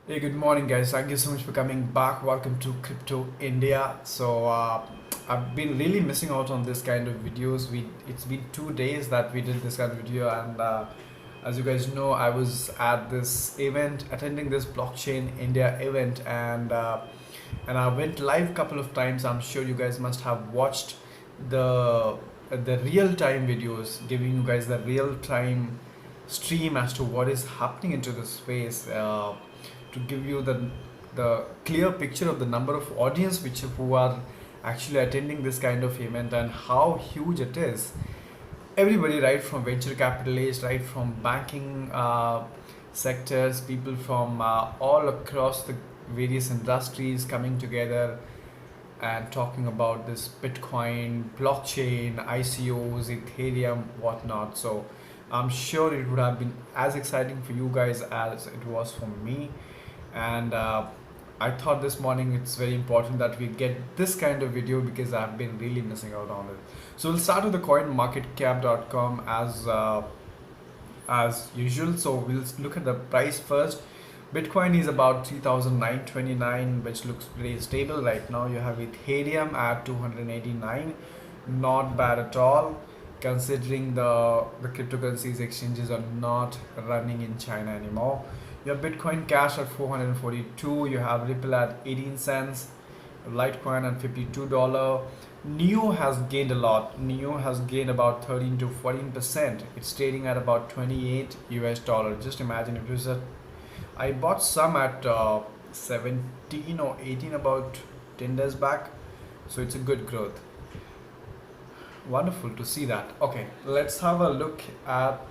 Hey, good morning, guys. Thank you so much for coming back. Welcome to Crypto India. I've been really missing out on this kind of videos. It's been 2 days that we did this kind of video, and as you guys know, I was at this event, attending this Blockchain India event, and I went live a couple of times. I'm sure you guys must have watched the the real time videos, giving you guys the real time stream as to what is happening into the space. To give you the clear picture of the number of audience which who are actually attending this kind of event and how huge it is. Everybody, right from venture capitalists, right from banking sectors, people from all across the various industries coming together and talking about this Bitcoin, blockchain, ICOs, Ethereum, whatnot. So I'm sure it would have been as exciting for you guys as it was for me. And I thought this morning it's very important that we get this kind of video because I've been really missing out on it. So we'll start with the coinmarketcap.com as usual. So we'll look at the price first. Bitcoin is about 3,929, which looks pretty stable right now. You have Ethereum at 289, not bad at all, considering the cryptocurrencies exchanges are not running in China anymore. You have Bitcoin Cash at 442. You have Ripple at 18 cents. Litecoin at $52. Neo has gained a lot. Neo has gained about 13 to 14%. It's trading at about 28 US dollar. Just imagine it was a I bought some at 17 or 18 about 10 days back. So it's a good growth. Wonderful to see that. Okay, let's have a look at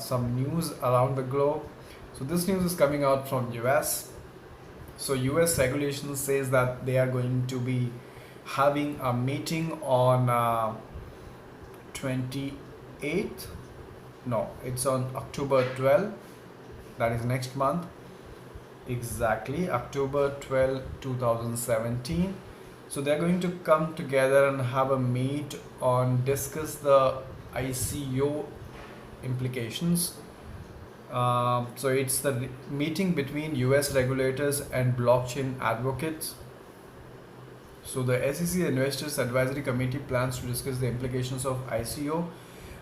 some news around the globe. So this news is coming out from US. So US regulation says that they are going to be having a meeting on 28th. No, it's on October 12th. That is next month. Exactly, October 12, 2017. So they're going to come together and have a meet on discuss the ICO implications. So it's the meeting between US regulators and blockchain advocates. So the SEC Investors Advisory Committee plans to discuss the implications of ICO,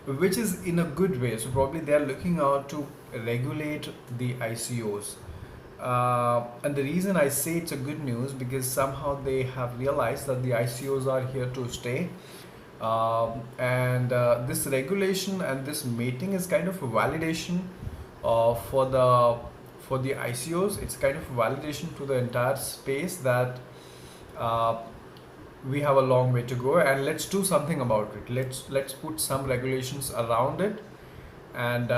which is in a good way. So probably they are looking out to regulate the ICOs. And the reason I say it's a good news because somehow they have realized that the ICOs are here to stay. And this regulation and this meeting is kind of a validation for the ICOs. It's kind of a validation to the entire space that uh, we have a long way to go, and let's do something about it. Let's put some regulations around it, and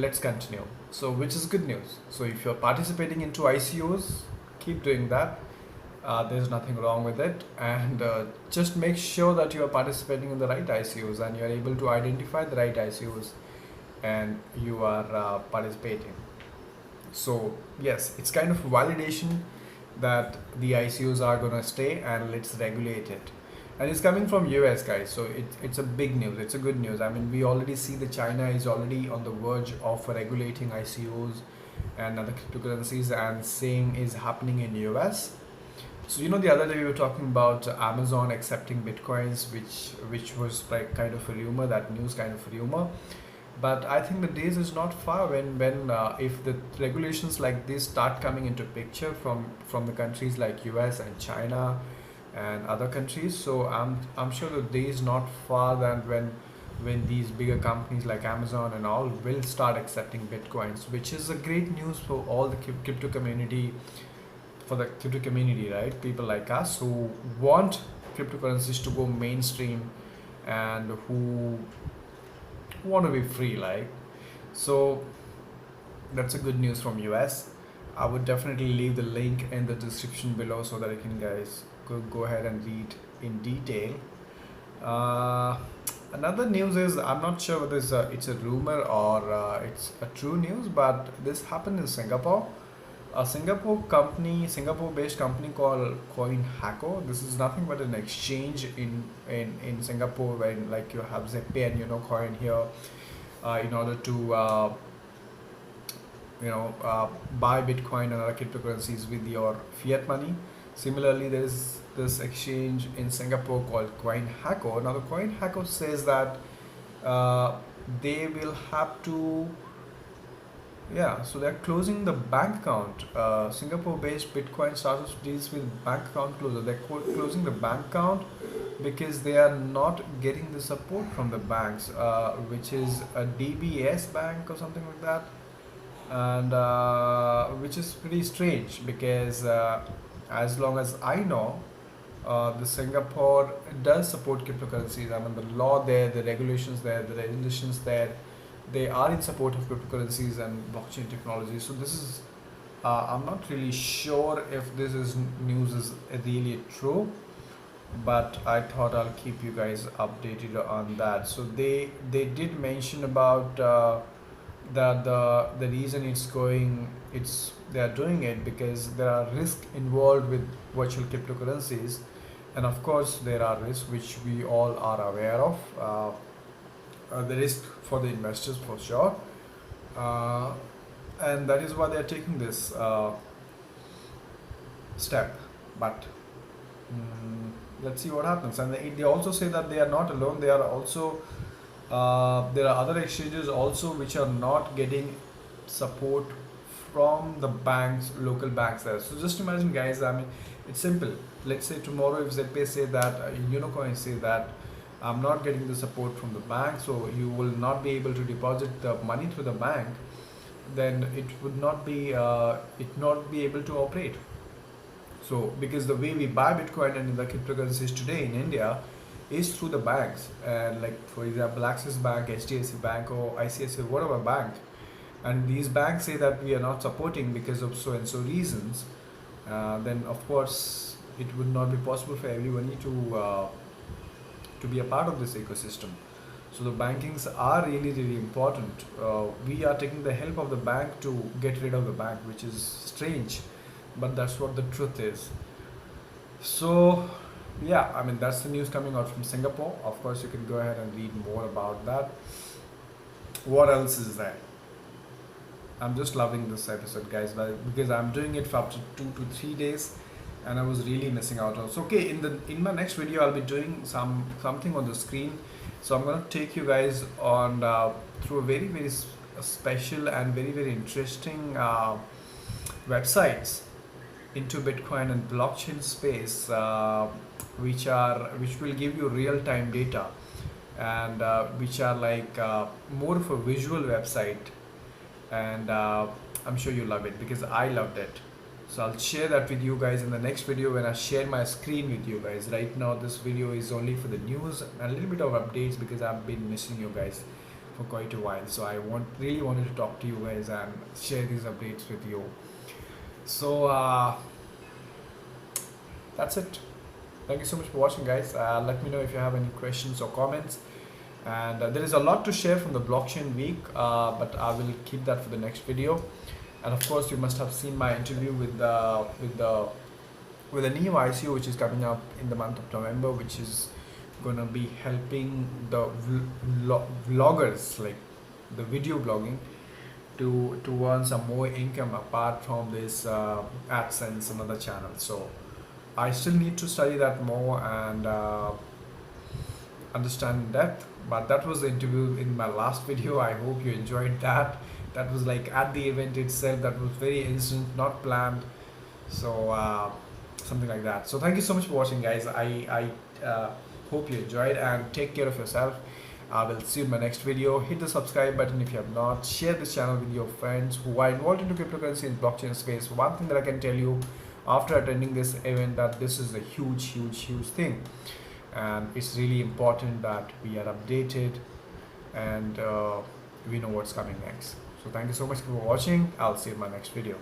let's continue. So which is good news. So if you're participating into ICOs, keep doing that. There's nothing wrong with it, and just make sure that you are participating in the right ICOs and you're able to identify the right ICOs and you are participating. So yes, it's kind of validation that the ICOs are gonna stay and let's regulate it. And it's coming from US, guys, so it's a big news. It's a good news. I mean, we already see that China is already on the verge of regulating ICOs and other cryptocurrencies, and same is happening in US. So the other day we were talking about Amazon accepting bitcoins, which was like kind of a rumor, that news kind of a rumor. But I think the days is not far when if the regulations like this start coming into picture from the countries like US and China and other countries. So I'm sure the day is not far than when these bigger companies like Amazon and all will start accepting bitcoins, which is a great news for all the crypto community, for the crypto community, right? People like us who want cryptocurrencies to go mainstream and who want to be free, like. So that's a good news from US. I would definitely leave the link in the description below so that you can guys go ahead and read in detail. uh, Another news is, I'm not sure whether it's a rumor or it's a true news, but this happened in Singapore. A Singapore-based company called CoinHako. This is nothing but an exchange in Singapore, where like you have Zeppay and Coin here, in order to buy Bitcoin and other cryptocurrencies with your fiat money. Similarly, there is this exchange in Singapore called CoinHako. Now, the CoinHako says that uh, they will have to, yeah, so they're closing the bank account. Singapore-based Bitcoin startups deals with bank account closure. They're closing the bank account because they are not getting the support from the banks, which is a DBS bank or something like that, and which is pretty strange because as long as I know, the Singapore does support cryptocurrencies. I mean, the law there, the regulations there, the regulations there, they are in support of cryptocurrencies and blockchain technology. So this is, I'm not really sure if this is news is really true, but I thought I'll keep you guys updated on that. So they did mention about that the reason it's they are doing it because there are risks involved with virtual cryptocurrencies, and of course there are risks which we all are aware of. The risk for the investors for sure, uh, and that is why they are taking this step. But mm, let's see what happens. And they also say that they are not alone. They are also there are other exchanges also which are not getting support from the banks, local banks there. So just imagine, guys. I mean, it's simple. Let's say tomorrow, if ZPay say that, Unicoin say that, I'm not getting the support from the bank, so you will not be able to deposit the money through the bank. Then it would not be able to operate. So because the way we buy Bitcoin and the cryptocurrencies today in India is through the banks, and like for example Axis Bank, HDFC Bank, or ICICI, whatever bank, and these banks say that we are not supporting because of so and so reasons, then of course it would not be possible for everybody to be a part of this ecosystem. So the bankings are really really important. We are taking the help of the bank to get rid of the bank, which is strange, but that's what the truth is. So yeah, I mean that's the news coming out from Singapore. Of course, you can go ahead and read more about that. What else is there? I'm just loving this episode, guys, because I'm doing it for up to 2 to 3 days, and I was really missing out. Also, okay, in my next video, I'll be doing something on the screen. So I'm gonna take you guys on through a very very special and very very interesting websites into Bitcoin and blockchain space, which will give you real time data, and which are like more of a visual website, and I'm sure you love it because I loved it. So I'll share that with you guys in the next video when I share my screen with you guys. Right now this video is only for the news and a little bit of updates because I've been missing you guys for quite a while. So I really wanted to talk to you guys and share these updates with you. So that's it. Thank you so much for watching, guys. Let me know if you have any questions or comments. And there is a lot to share from the blockchain week, but I will keep that for the next video. And of course, you must have seen my interview with the new ICO, which is coming up in the month of November, which is gonna be helping the vloggers, like the video blogging, to earn some more income apart from this AdSense and other channels. So I still need to study that more and understand in depth. But that was the interview in my last video. I hope you enjoyed that. That was like at the event itself. That was very instant, not planned. So something like that. So thank you so much for watching, guys. I hope you enjoyed, and take care of yourself. I will see you in my next video. Hit the subscribe button if you have not. Share this channel with your friends who are involved into cryptocurrency and blockchain space. One thing that I can tell you after attending this event, that this is a huge thing, and it's really important that we are updated and we know what's coming next. So thank you so much for watching. I'll see you in my next video.